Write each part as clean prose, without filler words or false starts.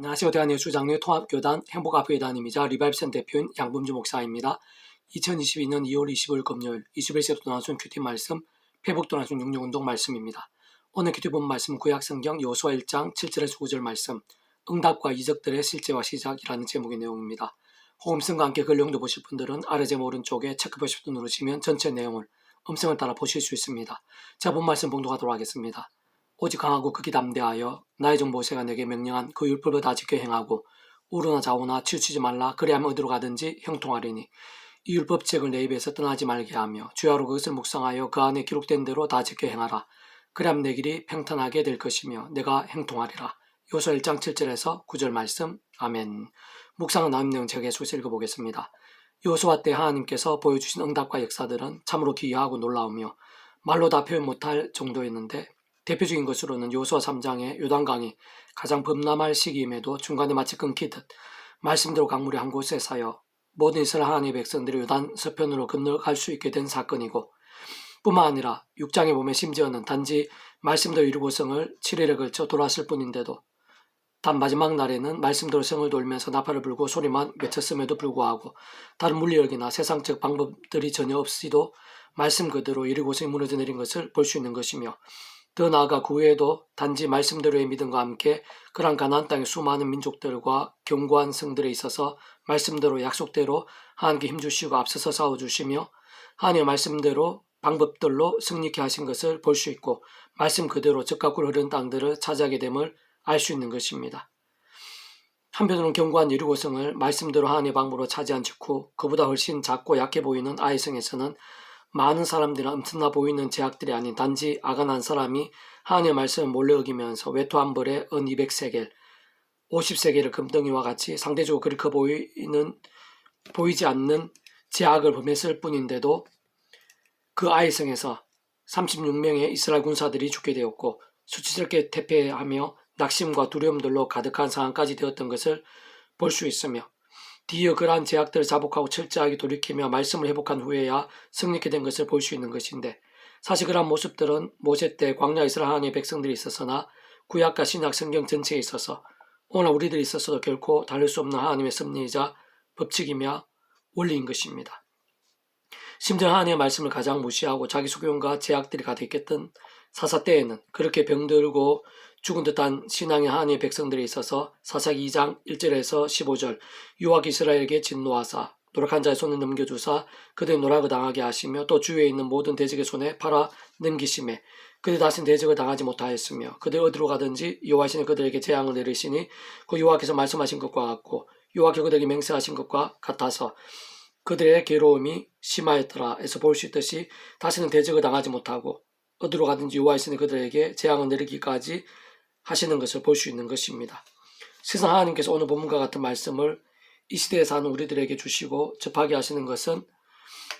안녕하세요. 대한예수장로회 통합교단 행복아부회단임이자 리바이브센터 대표인 양범주 목사입니다. 2022년 2월 25일 금요일 21세부터 나눈 큐티 말씀, 회복도 나눈 육류운동 말씀입니다. 오늘 큐티 본 말씀 구약성경 여호수아 1장 7절에서 9절 말씀, 응답과 이적들의 실제와 시작이라는 제목의 내용입니다. 호음성과 함께 글 내용도 보실 분들은 아래 제목 오른쪽에 체크 버튼 누르시면 전체 내용을 음성을 따라 보실 수 있습니다. 자, 본 말씀 봉독하도록 하겠습니다. 오직 강하고 극히 담대하여 나의 종 모세가 내게 명령한 그 율법을 다 지켜 행하고 우로나 좌우나 치우치지 말라. 그리하면 어디로 가든지 형통하리니 이 율법책을 내 입에서 떠나지 말게 하며 주야로 그것을 묵상하여 그 안에 기록된 대로 다 지켜 행하라. 그리하면 내 길이 평탄하게 될 것이며 내가 행통하리라. 여호수아 1장 7절에서 9절 말씀. 아멘. 묵상은 나온 내용 제가 계속해서 읽어보겠습니다. 여호수아 때 하나님께서 보여주신 응답과 역사들은 참으로 기이하고 놀라우며 말로 다 표현 못할 정도였는데 대표적인 것으로는 여호수아 3장의 요단강이 가장 범람할 시기임에도 중간에 마치 끊기듯 말씀대로 강물이 한 곳에 쌓여 모든 이스라엘 하나님의 백성들이 요단 서편으로 건너갈 수 있게 된 사건이고, 뿐만 아니라 6장에 보면 심지어는 단지 말씀대로 이루고 성을 7일에 걸쳐 돌았을 뿐인데도 단 마지막 날에는 말씀대로 성을 돌면서 나팔을 불고 소리만 외쳤음에도 불구하고 다른 물리력이나 세상적 방법들이 전혀 없이도 말씀 그대로 이르고성이 무너져 내린 것을 볼 수 있는 것이며, 더 나아가 그 외에도 단지 말씀대로의 믿음과 함께 그러한 가나안 땅의 수많은 민족들과 견고한 성들에 있어서 말씀대로 약속대로 하나님께 힘주시고 앞서서 싸워주시며 하나님의 말씀대로 방법들로 승리케 하신 것을 볼 수 있고, 말씀 그대로 적과 꿀 흐르는 땅들을 차지하게 됨을 알 수 있는 것입니다. 한편으로는 견고한 여리고성을 말씀대로 하나님의 방법으로 차지한 직후 그보다 훨씬 작고 약해 보이는 아이성에서는 많은 사람들은 엄청나 보이는 제약들이 아닌 단지 아간 한 사람이 하나님의 말씀을 몰래 어기면서 외투 한 벌에 은 200세겔, 50세겔을 금덩이와 같이 상대적으로 그리 커 보이지 않는 제약을 범했을 뿐인데도 그 아이성에서 36명의 이스라엘 군사들이 죽게 되었고 수치스럽게 퇴폐하며 낙심과 두려움들로 가득한 상황까지 되었던 것을 볼 수 있으며, 뒤이어 그러한 제약들을 자복하고 철저하게 돌이키며 말씀을 회복한 후에야 승리케 된 것을 볼 수 있는 것인데, 사실 그러한 모습들은 모세 때 광야 이스라엘 하나님의 백성들이 있었으나 구약과 신약 성경 전체에 있어서 오늘 우리들이 있어서도 결코 다를 수 없는 하나님의 섭리이자 법칙이며 원리인 것입니다. 심지어 하나님의 말씀을 가장 무시하고 자기 소견과 제약들이 가득했던 사사 때에는 그렇게 병들고 죽은 듯한 신앙의 하나님의 백성들이 있어서 사사기 2장 1절에서 15절 여호와께서 이스라엘에게 진노하사 노력한 자의 손을 넘겨주사 그들의 노락을 당하게 하시며 또 주위에 있는 모든 대적의 손에 팔아 넘기심에 그들 다시는 대적을 당하지 못하였으며 그들 어디로 가든지 여호와께서 그들에게 재앙을 내리시니 그 여호와께서 말씀하신 것과 같고 여호와께서 그들에게 맹세하신 것과 같아서 그들의 괴로움이 심하였더라 에서 볼 수 있듯이 다시는 대적을 당하지 못하고 어디로 가든지 여호와께서 그들에게 재앙을 내리기까지 하시는 것을 볼 수 있는 것입니다. 세상 하나님께서 오늘 본문과 같은 말씀을 이 시대에 사는 우리들에게 주시고 접하게 하시는 것은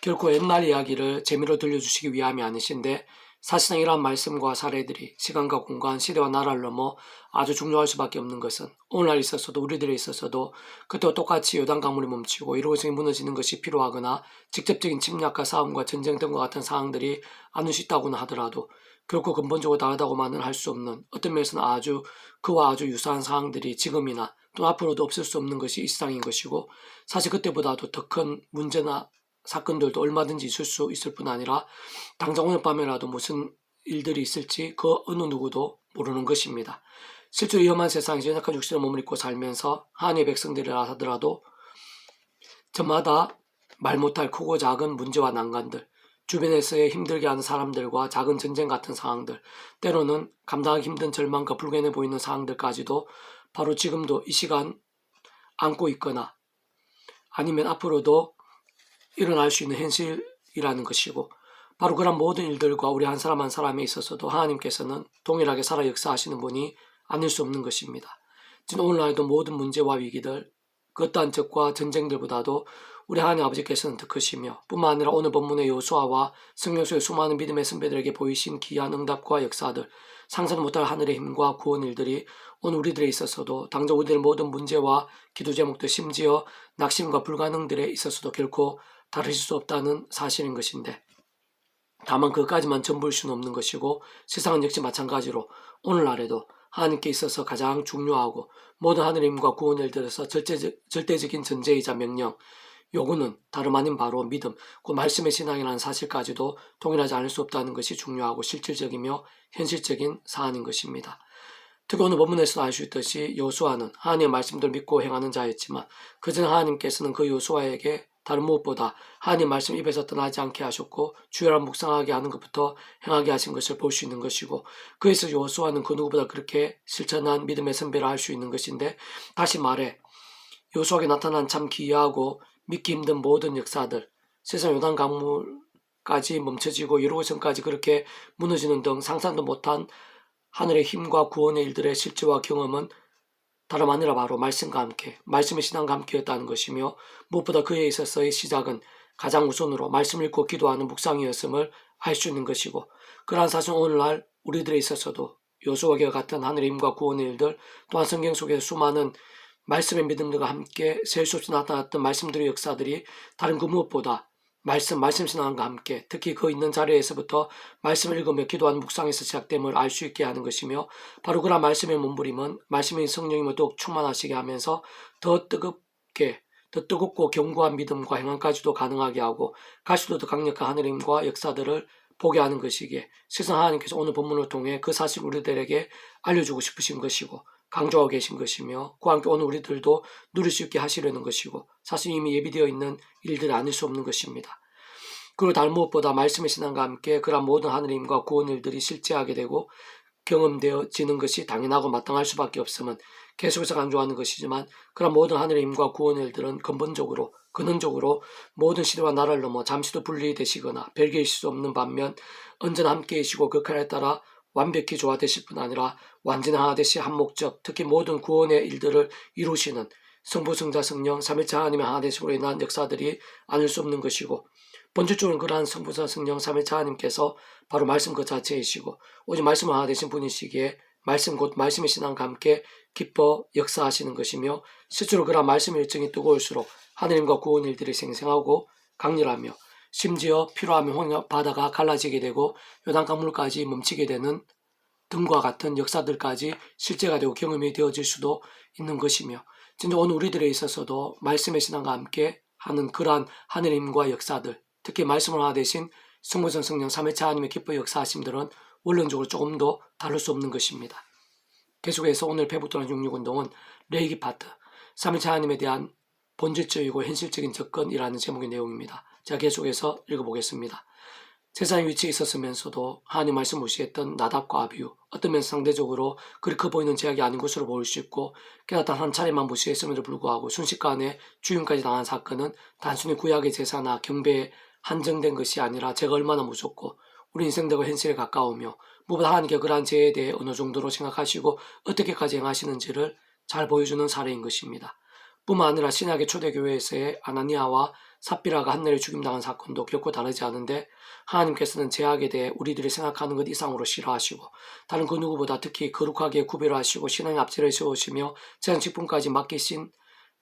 결코 옛날 이야기를 재미로 들려주시기 위함이 아니신데, 사실상 이러한 말씀과 사례들이 시간과 공간, 시대와 나라를 넘어 아주 중요할 수밖에 없는 것은 오늘날 있어서도 우리들에 있어서도 그때와 똑같이 요단 강물이 멈추고 이루어성이 무너지는 것이 필요하거나 직접적인 침략과 싸움과 전쟁 등과 같은 상황들이 아닐 수 있다고는 하더라도 결코 근본적으로 다르다고만은 할 수 없는, 어떤 면에서는 그와 아주 유사한 상황들이 지금이나 또 앞으로도 없을 수 없는 것이 일상인 것이고, 사실 그때보다도 더 큰 문제나 사건들도 얼마든지 있을 수 있을 뿐 아니라 당장 오늘 밤에라도 무슨 일들이 있을지 그 어느 누구도 모르는 것입니다. 실제로 위험한 세상에서 연약한 육신의 몸을 입고 살면서 하나님의 백성들이라 하더라도 저마다 말 못할 크고 작은 문제와 난관들, 주변에서의 힘들게 하는 사람들과 작은 전쟁 같은 상황들, 때로는 감당하기 힘든 절망과 불가능해 보이는 상황들까지도 바로 지금도 이 시간 안고 있거나 아니면 앞으로도 일어날 수 있는 현실이라는 것이고, 바로 그런 모든 일들과 우리 한 사람 한 사람에 있어서도 하나님께서는 동일하게 살아 역사하시는 분이 아닐 수 없는 것입니다. 지금 오늘날도 모든 문제와 위기들, 그 어떠한 적과 전쟁들보다도 우리 하나님 아버지께서는 더 크시며, 뿐만 아니라 오늘 본문의 여호수아와 성경 속의 수많은 믿음의 선배들에게 보이신 귀한 응답과 역사들, 상상 못할 하늘의 힘과 구원 일들이 오늘 우리들에 있어서도 당장 우리들의 모든 문제와 기도 제목들, 심지어 낙심과 불가능들에 있어서도 결코 다르실 수 없다는 사실인 것인데, 다만 그것까지만 전부일 수는 없는 것이고 세상은 역시 마찬가지로 오늘날에도 하나님께 있어서 가장 중요하고 모든 하늘의 힘과 구원을 들어서 절대적인 전제이자 명령, 요구는 다름 아닌 바로 믿음, 그 말씀의 신앙이라는 사실까지도 동일하지 않을 수 없다는 것이 중요하고 실질적이며 현실적인 사안인 것입니다. 특히 오늘 본문에서 알 수 있듯이 여호수아는 하나님의 말씀들을 믿고 행하는 자였지만 그전 하나님께서는 그 여호수아에게 다른 무엇보다 하나님 말씀 입에서 떠나지 않게 하셨고 주야를 묵상하게 하는 것부터 행하게 하신 것을 볼 수 있는 것이고, 그래서 여호수아는 그 누구보다 그렇게 실천한 믿음의 선배를 할 수 있는 것인데, 다시 말해 여호수아에게 나타난 참 기이하고 믿기 힘든 모든 역사들, 세상 요단 강물까지 멈춰지고 여리고성까지 그렇게 무너지는 등 상상도 못한 하늘의 힘과 구원의 일들의 실제와 경험은 다름 아니라 바로 말씀과 함께, 말씀의 신앙과 함께였다는 것이며, 무엇보다 그에 있어서의 시작은 가장 우선으로 말씀을 읽고 기도하는 묵상이었음을 알 수 있는 것이고, 그러한 사실은 오늘날 우리들에 있어서도 여호수아와 같은 하늘의 힘과 구원의 일들, 또한 성경 속에 수많은 말씀의 믿음들과 함께 셀 수 없이 나타났던 말씀들의 역사들이 다른 그 무엇보다 말씀 신앙과 함께, 특히 그 있는 자리에서부터 말씀을 읽으며 기도하는 묵상에서 시작됨을 알 수 있게 하는 것이며, 바로 그런 말씀의 몸부림은 말씀의 성령님을 더욱 충만하시게 하면서 더 뜨겁고 견고한 믿음과 행함까지도 가능하게 하고 갈수록 더 강력한 하늘의 힘과 역사들을 보게 하는 것이기에 세상 하나님께서 오늘 본문을 통해 그 사실을 우리들에게 알려주고 싶으신 것이고 강조하고 계신 것이며, 그와 함께 오늘 우리들도 누릴 수 있게 하시려는 것이고, 사실 이미 예비되어 있는 일들이 아닐 수 없는 것입니다. 그리고 다른 무엇보다 말씀의 신앙과 함께 그러한 모든 하늘의 힘과 구원 일들이 실제하게 되고 경험되어지는 것이 당연하고 마땅할 수밖에 없음은 계속해서 강조하는 것이지만, 그러한 모든 하늘의 힘과 구원 일들은 근본적으로 모든 시대와 나라를 넘어 잠시도 분리되시거나 별개일 수 없는 반면 언제나 함께이시고 그 칼에 따라 완벽히 조화되실 뿐 아니라 완전히 하나 되시 한 목적, 특히 모든 구원의 일들을 이루시는 성부, 성자, 성령, 삼일체 하나님의 하나 되심으로 인한 역사들이 아닐 수 없는 것이고, 본질적으로 그러한 성부자, 성령, 삼일체 하나님께서 바로 말씀 그 자체이시고 오직 말씀을 하나 되신 분이시기에 말씀 곧 말씀의 신앙과 함께 기뻐 역사하시는 것이며, 실제로 그러한 말씀의 일정이 뜨거울수록 하느님과 구원 일들이 생생하고 강렬하며 심지어 필요하면 홍해 바다가 갈라지게 되고 요단 강물까지 멈추게 되는 등과 같은 역사들까지 실제가 되고 경험이 되어질 수도 있는 것이며, 진짜 오늘 우리들에 있어서도 말씀의 신앙과 함께 하는 그러한 하늘의 힘과 역사들, 특히 말씀을 하나 되신 성부성 성령 삼위체 하나님의 기뻐 역사하심들은 원론적으로 조금 더 다를 수 없는 것입니다. 계속해서 오늘 페북도난 66운동은 레이기 파트, 삼위체 하나님에 대한 본질적이고 현실적인 접근이라는 제목의 내용입니다. 제가 계속해서 읽어보겠습니다. 세상의 위치에 있었으면서도 하나님 말씀 무시했던 나답과 아비후, 어떤 면에서 상대적으로 그리 커 보이는 제약이 아닌 것으로 보일 수 있고, 게다가 단 한 차례만 무시했음에도 불구하고 순식간에 죽임까지 당한 사건은 단순히 구약의 제사나 경배에 한정된 것이 아니라 제가 얼마나 무섭고 우리 인생들과 현실에 가까우며 무엇보다 하나님께 그러한 죄에 대해 어느 정도로 생각하시고 어떻게까지 행하시는지를 잘 보여주는 사례인 것입니다. 뿐만 아니라 신약의 초대교회에서의 아나니아와 삽비라가 한날에 죽임당한 사건도 결코 다르지 않은데, 하나님께서는 죄악에 대해 우리들이 생각하는 것 이상으로 싫어하시고 다른 그 누구보다 특히 거룩하게 구별하시고 신앙의 앞지를 세우시며 재앙직분까지 맡기신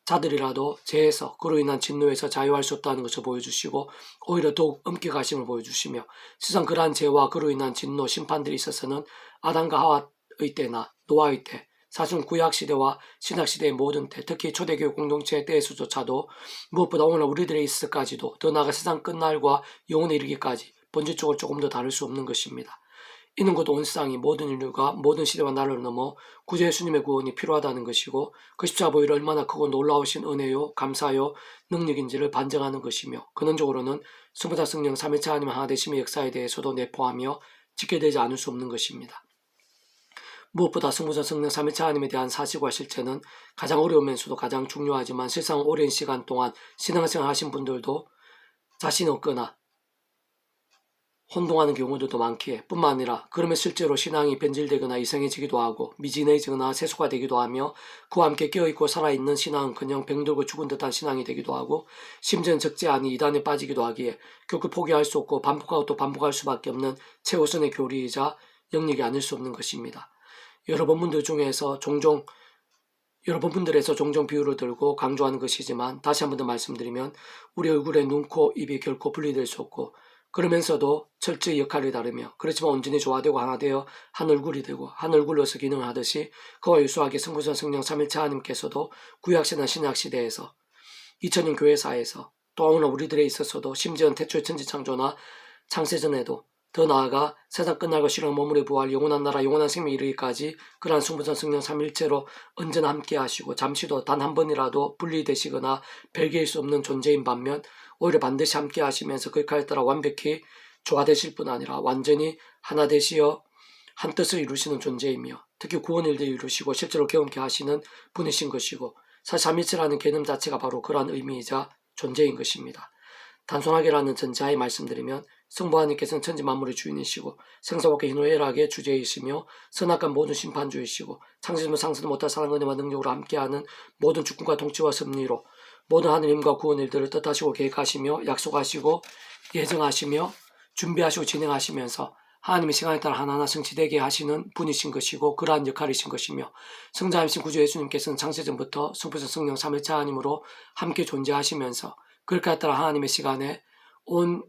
자들이라도 죄에서 그로 인한 진노에서 자유할 수 없다는 것을 보여주시고 오히려 더욱 엄격하심을 보여주시며, 세상 그러한 죄와 그로 인한 진노, 심판들이 있어서는 아담과 하와의 때나 노아의 때, 사실은 구약시대와 신약시대의 모든 때, 특히 초대교회 공동체의 때에서조차도 무엇보다 오늘 우리들의 있을까지도 더 나아가 세상 끝날과 영혼에 이르기까지 본질적으로 조금 더 다를 수 없는 것입니다. 이는 곧 온 세상이 모든 인류가 모든 시대와 나라를 넘어 구주 예수님의 구원이 필요하다는 것이고, 그 십자가 보혈이 얼마나 크고 놀라우신 은혜요 감사요 능력인지를 반증하는 것이며, 근원적으로는 성부자 성령 삼위체 하나님 하나 되심의 역사에 대해서도 내포하며 지켜되지 않을 수 없는 것입니다. 무엇보다 성부자 성령 삼위체 하나님에 대한 사실과 실체는 가장 어려우면서도 가장 중요하지만, 실상 오랜 시간 동안 신앙생활 하신 분들도 자신 없거나 혼동하는 경우들도 많기에, 뿐만 아니라 그러면 실제로 신앙이 변질되거나 이상해지기도 하고 미진해지거나 세속화되기도 하며, 그와 함께 깨어있고 살아있는 신앙은 그냥 병들고 죽은 듯한 신앙이 되기도 하고 심지어는 적지 않은 이단에 빠지기도 하기에 결코 포기할 수 없고 반복하고 또 반복할 수밖에 없는 최우선의 교리이자 영역이 아닐 수 없는 것입니다. 여러분들에서 종종 비유를 들고 강조하는 것이지만, 다시 한 번 더 말씀드리면 우리 얼굴에 눈, 코, 입이 결코 분리될 수 없고 그러면서도 철저히 역할을 다르며 그렇지만 온전히 조화되고 하나 되어 한 얼굴이 되고 한 얼굴로서 기능을 하듯이 그와 유수하게 성부성 성령 삼일체 하나님께서도 구약시대나 신약시대에서 2000년 교회사에서 또 오늘 우리들에 있어서도 심지어는 태초의 천지창조나 창세전에도 더 나아가 세상 끝날고 실현 머물의 부활 영원한 나라 영원한 생명에 이르기까지 그러한 성부성 성령 삼일체로 언제나 함께 하시고 잠시도 단 한 번이라도 분리되시거나 별개일 수 없는 존재인 반면 오히려 반드시 함께 하시면서 그 역할에 따라 완벽히 조화되실 뿐 아니라 완전히 하나 되시어 한 뜻을 이루시는 존재이며 특히 구원 일들을 이루시고 실제로 경험케 하시는 분이신 것이고 사실 삼일체라는 개념 자체가 바로 그러한 의미이자 존재인 것입니다. 단순하게라는 전제하에 말씀드리면 성부 하나님께서는 천지 만물의 주인이시고 생사밖에 희노애락의 주제이시며 선악한 모든 심판주이시고 창세전부터 상상도 못할 사랑 은혜와 능력으로 함께하는 모든 주권과 통치와 섭리로 모든 하느님과 구원 일들을 뜻하시고 계획하시며 약속하시고 예정하시며 준비하시고 진행하시면서 하나님의 시간에 따라 하나하나 성취되게 하시는 분이신 것이고 그러한 역할이신 것이며 성자이신 구주 예수님께서는 창세전부터 성부성 성령 삼일체 하나님으로 함께 존재하시면서 그렇게 따라 하나님의 시간에 온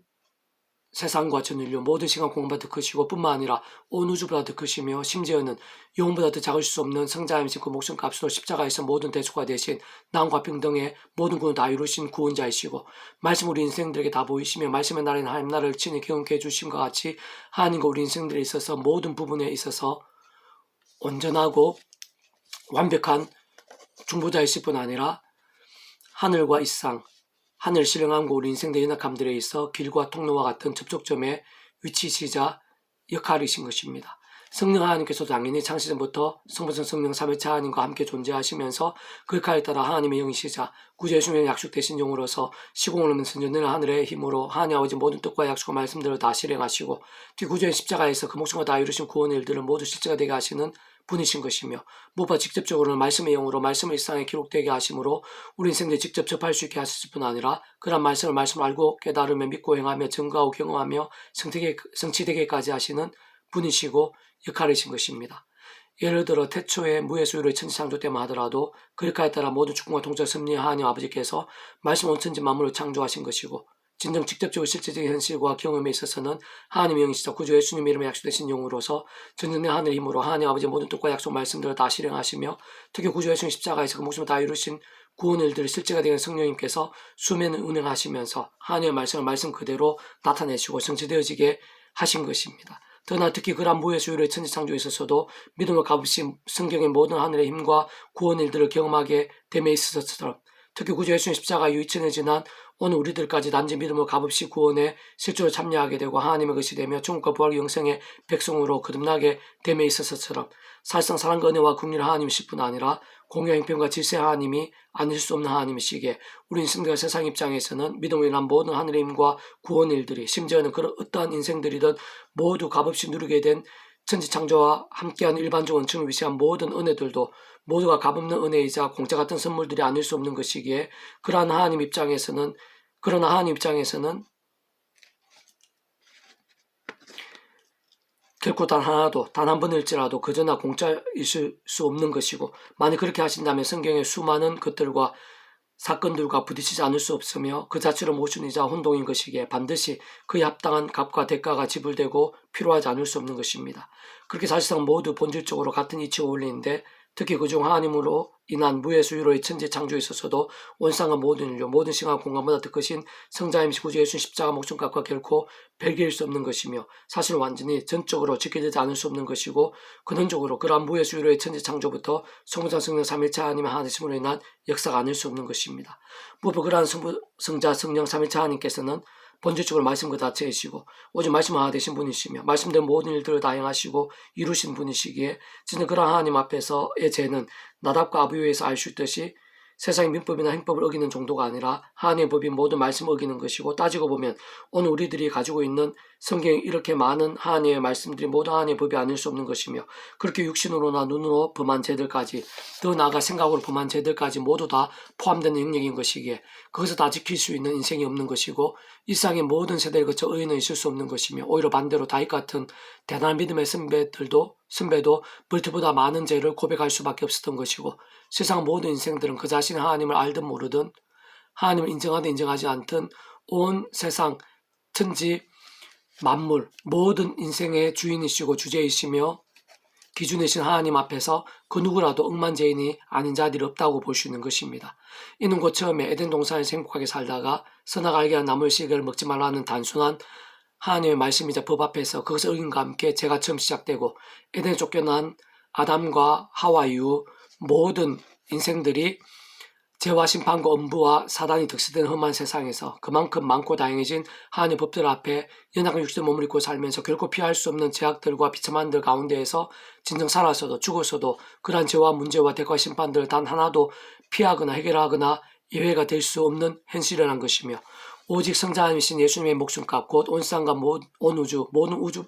세상과 전 인류 모든 시간 공간보다 더 크시고 뿐만 아니라 온 우주보다 더 크시며 심지어는 영혼보다 더 작을 수 없는 성자이신 그 목숨값으로 십자가에서 모든 대속화 되신 남과 평등의 모든 구원 다 이루신 구원자이시고 말씀 우리 인생들에게 다 보이시며 말씀의 날에는 하나님 나라를 친히 경험케 해주심과 같이 하나님과 우리 인생들에 있어서 모든 부분에 있어서 온전하고 완벽한 중보자이실 뿐 아니라 하늘과 이상 하늘 신령함과 우리 인생의 연약함들에 있어 길과 통로와 같은 접촉점의 위치시자 역할이신 것입니다. 성령 하나님께서도 당연히 창세전부터 성부성 성령 삼일체 하나님과 함께 존재하시면서 그 역할에 따라 하나님의 영이시자 구주 예수님의 약속되신 영으로서 시공을 넘는 선전을 하늘의 힘으로 하나님 아버지 모든 뜻과 약속과 말씀들을 다 실행하시고 뒤구주의 십자가에서 그 목숨과 다 이루신 구원 일들을 모두 실제가 되게 하시는 분이신 것이며 무엇보다 직접적으로는 말씀의 영으로 말씀을 일상에 기록되게 하심으로 우리 인생들이 직접 접할 수 있게 하셨을 뿐 아니라 그런 말씀을 알고 깨달으며 믿고 행하며 증거하고 경험하며 성취되게까지 하시는 분이시고 역할이신 것입니다. 예를 들어 태초에 무의 수유를 천지창조 때만 하더라도 그 역할에 따라 모든 주권과 통치와 섭리의 하나님 아버지께서 말씀 온 천지 만물을 창조하신 것이고 진정 직접적으로 실제적인 현실과 경험에 있어서는 하나님의 영이시자 구주 예수님의 이름에 약속되신 영으로서 전능의 하늘의 힘으로 하나님 아버지의 모든 뜻과 약속 말씀들을 다 실행하시며 특히 구주 예수님 십자가에서 그 목숨을 다 이루신 구원 일들을 실제가 되는 성령님께서 수면을 운행하시면서 하나님의 말씀을 말씀 그대로 나타내시고 성취되어지게 하신 것입니다. 더나 특히 그러한 무의 수유의 천지창조에 있어서도 믿음을 값없이 성경의 모든 하늘의 힘과 구원 일들을 경험하게 됨에 있어서처럼 특히 구주 예수님 십자가 이후 2000년 지난 오늘 우리들까지 단지 믿음을 값없이 구원에 실제로 참여하게 되고 하나님의 것이 되며 천국과 부활 영생의 백성으로 거듭나게 됨에 있어서처럼 사실상 사랑과 은혜와 긍휼 하나님이실 뿐 아니라 공의 형편과 질서 하나님이 아닐 수 없는 하나님이시기에 우리 인생과 세상 입장에서는 믿음으로 인한 모든 하늘의 힘과 구원 일들이 심지어는 그런 어떠한 인생들이든 모두 값없이 누리게 된 천지창조와 함께하는 일반적 원천을 위시한 모든 은혜들도 모두가 값없는 은혜이자 공짜 같은 선물들이 아닐 수 없는 것이기에 그러나 하나님 입장에서는 결코 단 하나도 단 한 번일지라도 그저나 공짜이실 수 없는 것이고 만약 그렇게 하신다면 성경의 수많은 것들과 사건들과 부딪히지 않을 수 없으며 그 자체로 모순이자 혼동인 것이기에 반드시 그에 합당한 값과 대가가 지불되고 필요하지 않을 수 없는 것입니다. 그렇게 사실상 모두 본질적으로 같은 이치가 어울리는데 특히 그중 하나님으로 인한 무의 수유로의 천지 창조에 있어서도 원상한 모든 인류, 모든 시간 공간보다 더 크신 성자임시 구주 예수 십자가 목숨값과 결코 별개일 수 없는 것이며 사실 완전히 전적으로 지켜지지 않을 수 없는 것이고 근원적으로 그러한 무의 수유로의 천지 창조부터 성자 성령 삼일체 하나님의 하나님으로 인한 역사가 아닐 수 없는 것입니다. 무엇보다 그러한 성자 성령 삼일체 하나님께서는 본질적으로 말씀 그 자체이시고 오직 말씀 하나 되신 분이시며 말씀된 모든 일들을 다 행하시고 이루신 분이시기에 진짜 그러한 하나님 앞에서의 죄는 나답과 아비후에서 알 수 있듯이 세상의 민법이나 행법을 어기는 정도가 아니라 하나님의 법인 모든 말씀을 어기는 것이고 따지고 보면 오늘 우리들이 가지고 있는 성경에 이렇게 많은 하나님의 말씀들이 모두 하나님의 법이 아닐 수 없는 것이며 그렇게 육신으로나 눈으로 범한 죄들까지 더 나아가 생각으로 범한 죄들까지 모두 다 포함되는 영역인 것이기에 거기서 다 지킬 수 있는 인생이 없는 것이고 일상의 모든 세대를 거쳐 의인은 있을 수 없는 것이며 오히려 반대로 다윗 같은 대단한 믿음의 선배도 벌트보다 많은 죄를 고백할 수밖에 없었던 것이고 세상 모든 인생들은 그 자신의 하나님을 알든 모르든 하나님을 인정하든 인정하지 않든 온 세상 천지 만물, 모든 인생의 주인이시고 주제이시며 기준이신 하나님 앞에서 그 누구라도 억만죄인이 아닌 자들이 없다고 볼 수 있는 것입니다. 이는 곧 처음에 에덴 동산에서 행복하게 살다가 선악 알게 한 나무의 씨를 먹지 말라는 단순한 하나님의 말씀이자 법 앞에서 그것을 어긴과 함께 죄가 처음 시작되고 에덴에 쫓겨난 아담과 하와 이후 모든 인생들이 죄와 심판과 엄부와 사단이 득세된 험한 세상에서 그만큼 많고 다양해진 하나님의 법들 앞에 연약한 육신의 몸을 입고 살면서 결코 피할 수 없는 제약들과 비참한들 가운데에서 진정 살아서도 죽어서도 그러한 죄와 문제와 대가 심판들을 단 하나도 피하거나 해결하거나 예외가 될 수 없는 현실이라는 것이며 오직 성자이신 예수님의 목숨값 곧 온 세상과 온 우주 모든 우주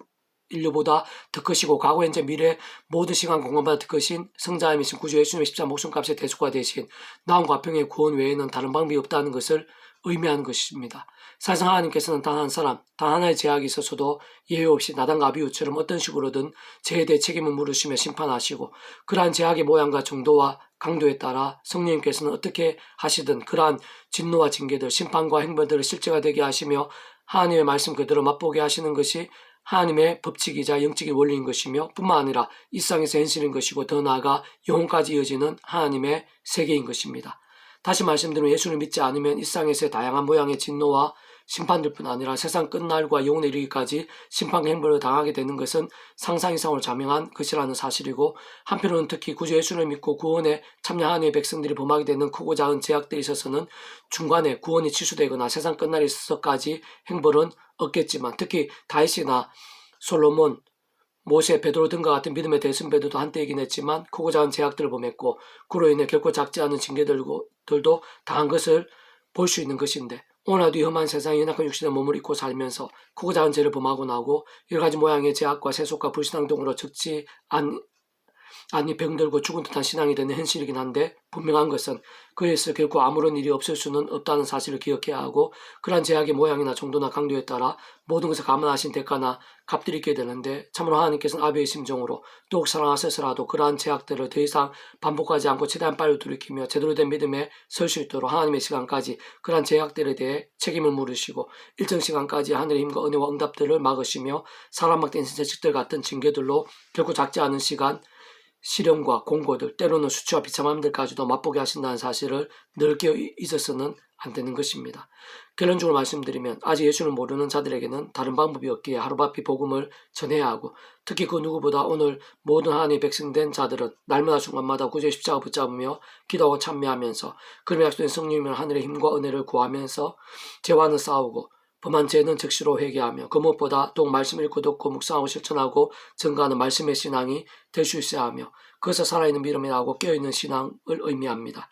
인류보다 더 크시고 과거 현재 미래 모든 시간 공간보다 더 크신 성자이신 구주 예수님의 십자가 목숨값의 대속과 대신 나음과 병의 구원 외에는 다른 방법이 없다는 것을 의미하는 것입니다. 사실상 하나님께서는 단 한 사람, 단 하나의 제약이 있어서도 예외 없이 나단과 아비후처럼 어떤 식으로든 죄에 대해 책임을 물으시며 심판하시고 그러한 제약의 모양과 정도와 강도에 따라 성령님께서는 어떻게 하시든 그러한 진노와 징계들, 심판과 행벌들을 실제가 되게 하시며 하나님의 말씀 그대로 맛보게 하시는 것이 하나님의 법칙이자 영적인 원리인 것이며 뿐만 아니라 이 세상에서 현실인 것이고 더 나아가 영혼까지 이어지는 하나님의 세계인 것입니다. 다시 말씀드리면 예수를 믿지 않으면 이 세상에서의 다양한 모양의 진노와 심판들뿐 아니라 세상 끝날과 영혼에 이르기까지 심판과 행벌을 당하게 되는 것은 상상 이상으로 자명한 것이라는 사실이고 한편으로는 특히 구주 예수를 믿고 구원에 참여한 하나님의 백성들이 범하게 되는 크고 작은 제약들에 있어서는 중간에 구원이 취소되거나 세상 끝날에 있어서까지 행벌은 없겠지만 특히 다윗이나 솔로몬, 모세, 베드로 등과 같은 믿음의 대선배들도 한때이긴 했지만 크고 작은 제약들을 범했고 그로 인해 결코 작지 않은 징계들도 당한 것을 볼 수 있는 것인데 오늘도 이 험한 세상에 연약한 육신의 몸을 입고 살면서 크고 작은 죄를 범하고 나고 여러 가지 모양의 제약과 세속과 불신앙 등으로 적지 않니 병들고 죽은 듯한 신앙이 되는 현실이긴 한데 분명한 것은 그에서 결코 아무런 일이 없을 수는 없다는 사실을 기억해야 하고 그러한 제약의 모양이나 정도나 강도에 따라 모든 것을 감안하신 대가나 값들이 있게 되는데 참으로 하나님께서는 아비의 심정으로 더욱 사랑하셔서라도 그러한 제약들을 더 이상 반복하지 않고 최대한 빨리 돌이키며 제대로 된 믿음에 설 수 있도록 하나님의 시간까지 그러한 제약들에 대해 책임을 물으시고 일정 시간까지 하늘의 힘과 은혜와 응답들을 막으시며 사람 막된 자식들 같은 징계들로 결코 작지 않은 시간 시련과 공고들 때로는 수치와 비참함들까지도 맛보게 하신다는 사실을 늘 깨어 있어서는 안 되는 것입니다. 결론적으로 말씀드리면 아직 예수를 모르는 자들에게는 다른 방법이 없기에 하루바삐 복음을 전해야 하고 특히 그 누구보다 오늘 모든 하나님의 백성된 자들은 날마다 순간마다 구주의 십자가 붙잡으며 기도하고 참여하면서 그름의 약속된 성령이면 하늘의 힘과 은혜를 구하면서 죄와는 싸우고 범한 죄는 즉시로 회개하며 그 무엇보다 더욱 말씀을 읽고 듣고 묵상하고 실천하고 증거하는 말씀의 신앙이 될 수 있어야 하며 그것을 살아있는 믿음이라고 깨어있는 신앙을 의미합니다.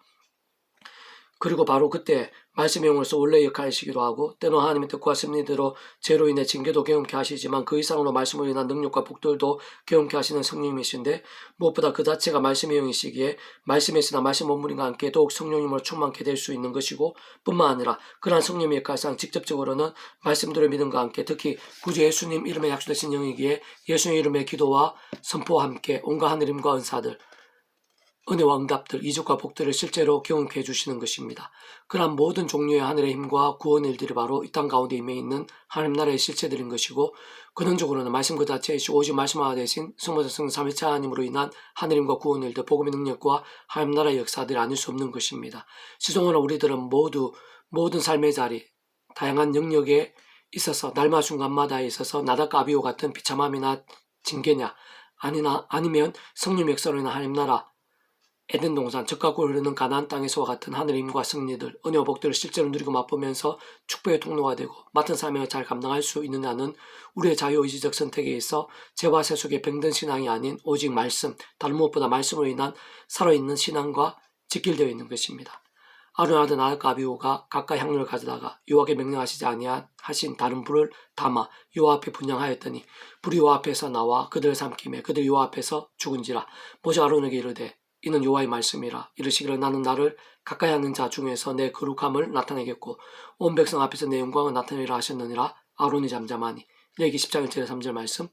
그리고 바로 그때 말씀의 영으로서 원래의 역할이시기도 하고 때로는 하나님의 뜻과 섭리대로 죄로 인해 징계도 경험케 하시지만 그 이상으로 말씀으로 인한 능력과 복들도 경험케 하시는 성령님이신데 무엇보다 그 자체가 말씀의 영이시기에 말씀에 있으나 말씀 원물인과 함께 더욱 성령님으로 충만케 될 수 있는 것이고 뿐만 아니라 그러한 성령의 역할상 직접적으로는 말씀대로 믿음과 함께 특히 구주 예수님 이름에 약속되신 영이기에 예수님 이름의 기도와 선포와 함께 온갖 하늘임과 은사들 은혜와 응답들, 이적과 복들을 실제로 경험케 해주시는 것입니다. 그러한 모든 종류의 하늘의 힘과 구원의 일들이 바로 이 땅 가운데 임해 있는 하나님 나라의 실체들인 것이고 근원적으로는 말씀 그 자체이시고 오직 말씀하나 되신 성모자 성령 삼위일체 하나님으로 인한 하늘의 힘과 구원의 일들, 복음의 능력과 하나님 나라의 역사들이 아닐 수 없는 것입니다. 시종으로 우리들은 모두 모든 삶의 자리, 다양한 영역에 있어서 날마 순간마다에 있어서 나답과 아비후 같은 비참함이나 징계냐 아니면 성령 역사로 인한 하나님 나라 에덴 동산, 적과 꿀 흐르는 가나안 땅에서와 같은 하늘의 힘과 승리들, 은혜와 복들을 실제로 누리고 맛보면서 축복의 통로가 되고 맡은 사명을 잘 감당할 수 있느냐는 우리의 자유의지적 선택에 있어 죄와 세속의 병든 신앙이 아닌 오직 말씀, 다른 무엇보다 말씀으로 인한 살아있는 신앙과 직결되어 있는 것입니다. 아론 아들 나답과 아비후가 각각 향로를 가져다가 여호와께 명령하시지 아니하신 다른 불을 담아 여호와 앞에 분향하였더니 불이 여호와 앞에서 나와 그들을 삼키매 그들 여호와 앞에서 죽은지라. 모세가 아론에게 이르되 이는 여호와의 말씀이라. 이르시기를 나는 나를 가까이 하는 자 중에서 내 거룩함을 나타내겠고 온 백성 앞에서 내 영광을 나타내리라 하셨느니라. 아론이 잠잠하니. 레위기 10장 1절 3절 말씀.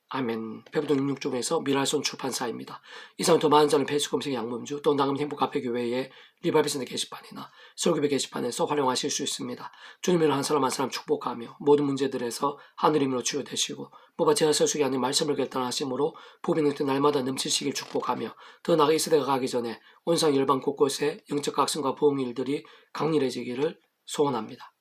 아멘. 페북동 66쪽에서 미랄손 출판사입니다. 이상 더 많은 자는 페이스 검색 양문주 또 나금 행복카페교회의 리바이브센터 게시판이나 설교배 게시판에서 활용하실 수 있습니다. 주님을 한 사람 한 사람 축복하며 모든 문제들에서 하늘 힘으로 치유되시고 뭐가 제가 설수기 아닌 말씀을 결단하심으로 복이 넘쳐 날마다 넘치시길 축복하며 더 나아가 이 시대가 가기 전에 온상 열방 곳곳에 영적 각성과 부흥 일들이 강렬해지기를 소원합니다.